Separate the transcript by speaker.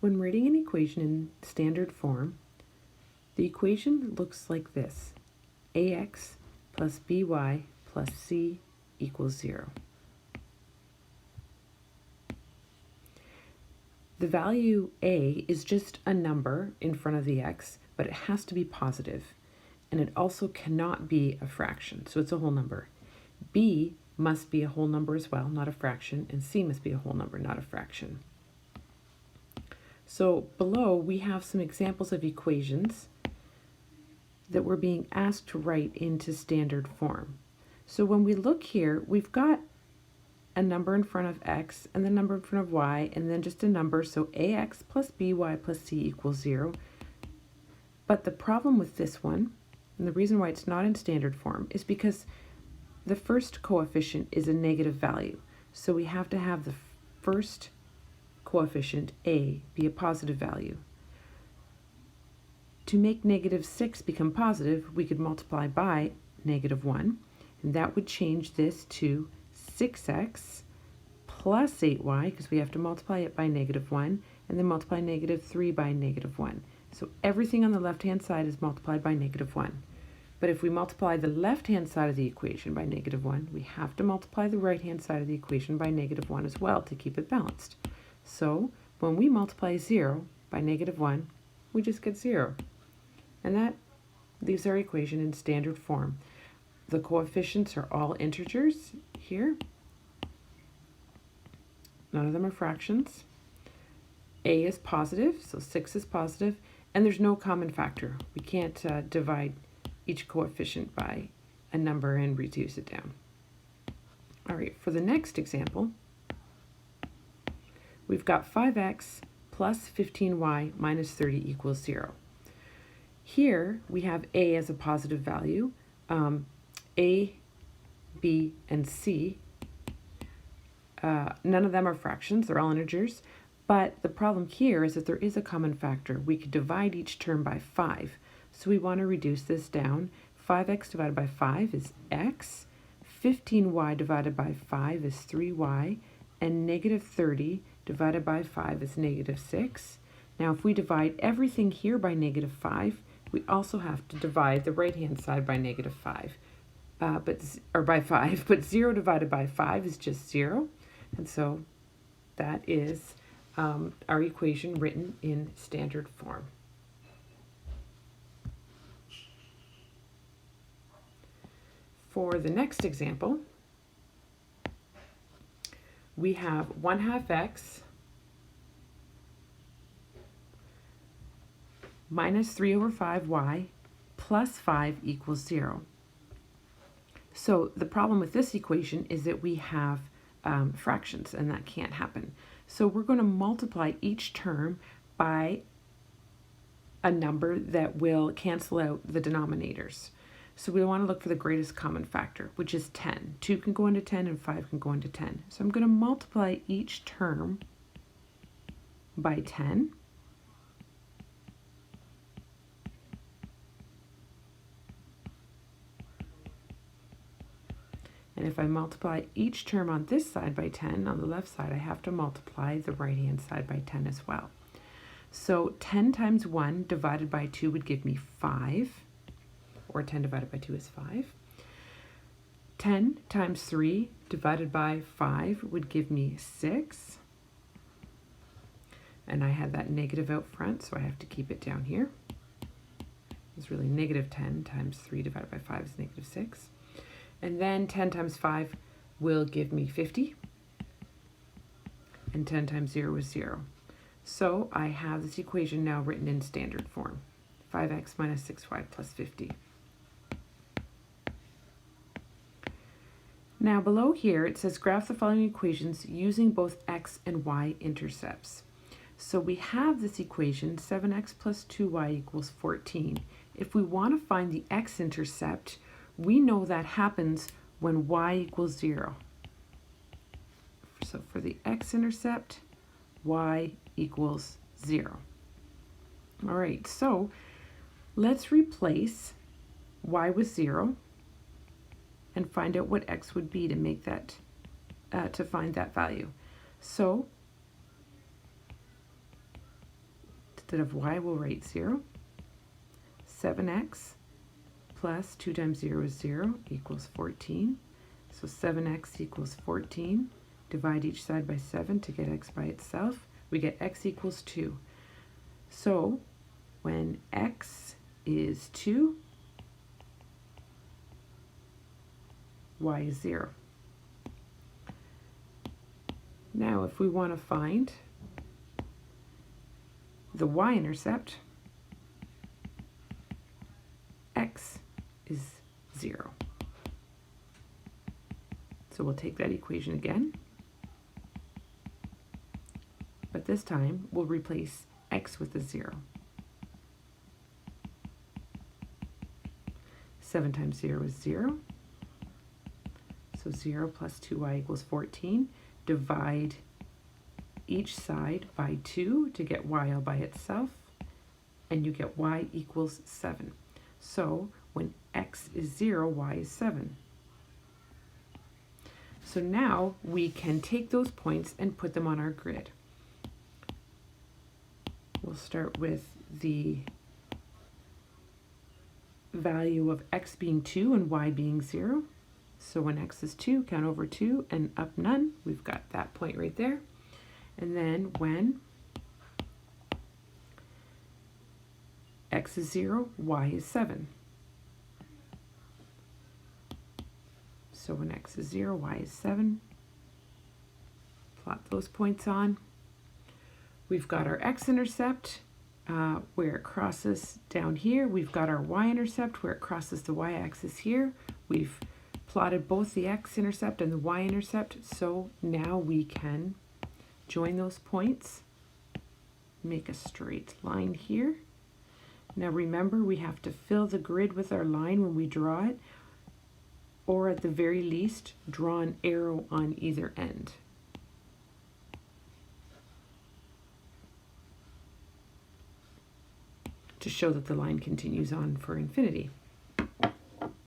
Speaker 1: When writing an equation in standard form, the equation looks like this: ax plus by plus c equals 0. The value a is just a number in front of the x, but it has to be positive, and it also cannot be a fraction, so it's a whole number. B must be a whole number as well, not a fraction, and c must be a whole number, not a fraction. So below we have some examples of equations that we're being asked to write into standard form. So when we look here, we've got a number in front of x and the number in front of y, and then just a number, so ax plus by plus c equals 0. But the problem with this one, and the reason why it's not in standard form, is because the first coefficient is a negative value. So we have to have the first coefficient, a, be a positive value. To make -6 become positive, we could multiply by -1, and that would change this to 6x plus 8y, because we have to multiply it by -1, and then multiply -3 by -1. So everything on the left-hand side is multiplied by -1. But if we multiply the left-hand side of the equation by -1, we have to multiply the right-hand side of the equation by -1 as well to keep it balanced. So when we multiply 0 by -1, we just get 0. And that leaves our equation in standard form. The coefficients are all integers here. None of them are fractions. A is positive, so 6 is positive, and there's no common factor. We can't divide each coefficient by a number and reduce it down. All right, for the next example, we've got 5x plus 15y minus 30 equals 0. Here we have a as a positive value. A, B, and C, none of them are fractions, they're all integers, but the problem here is that there is a common factor. We could divide each term by 5, so we want to reduce this down. 5x divided by 5 is x, 15y divided by 5 is 3y, and -30 divided by 5 is -6. Now if we divide everything here by -5, we also have to divide the right-hand side by -5. By 5, but 0 divided by 5 is just 0, and so that is our equation written in standard form. For the next example, we have 1/2 x minus 3/5y plus 5 equals 0. So the problem with this equation is that we have fractions, and that can't happen. So we're going to multiply each term by a number that will cancel out the denominators. So we want to look for the greatest common factor, which is 10. 2 can go into 10 and 5 can go into 10. So I'm going to multiply each term by 10. And if I multiply each term on this side by 10, on the left side, I have to multiply the right-hand side by 10 as well. So 10 times 1 divided by 2 would give me 5, or 10 divided by 2 is 5. 10 times 3 divided by 5 would give me 6. And I had that negative out front, so I have to keep it down here. It's really -10 times 3 divided by 5 is -6. And then 10 times 5 will give me 50. And 10 times 0 is 0. So I have this equation now written in standard form. 5x minus 6y plus 50. Now below here it says graph the following equations using both x and y intercepts. So we have this equation, 7x plus 2y equals 14. If we want to find the x-intercept, we know that happens when y equals 0. So for the x-intercept, y equals 0. All right, so let's replace y with 0 and find out what x would be to make that, to find that value. So Instead of y, we'll write 0. 7x plus 2 times 0 is 0 equals 14. So 7x equals 14. Divide each side by 7 to get x by itself. We get x equals 2. So when x is 2, y is 0. Now if we want to find the y-intercept, x is 0. So we'll take that equation again, but this time we'll replace x with a 0. 7 times 0 is 0. So 0 plus 2y equals 14. Divide each side by 2 to get y all by itself, and you get y equals 7. So when x is 0, y is 7. So now we can take those points and put them on our grid. We'll start with the value of x being 2 and y being 0. So when x is 2, count over 2 and up none. We've got that point right there. And then when x is 0, y is 7. So when x is 0, y is 7. Plot those points on. We've got our x-intercept where it crosses down here. We've got our y-intercept where it crosses the y-axis here. We've plotted both the x-intercept and the y-intercept, so now we can join those points, make a straight line here. Now remember, we have to fill the grid with our line when we draw it, or at the very least, draw an arrow on either end. To show that the line continues on for infinity.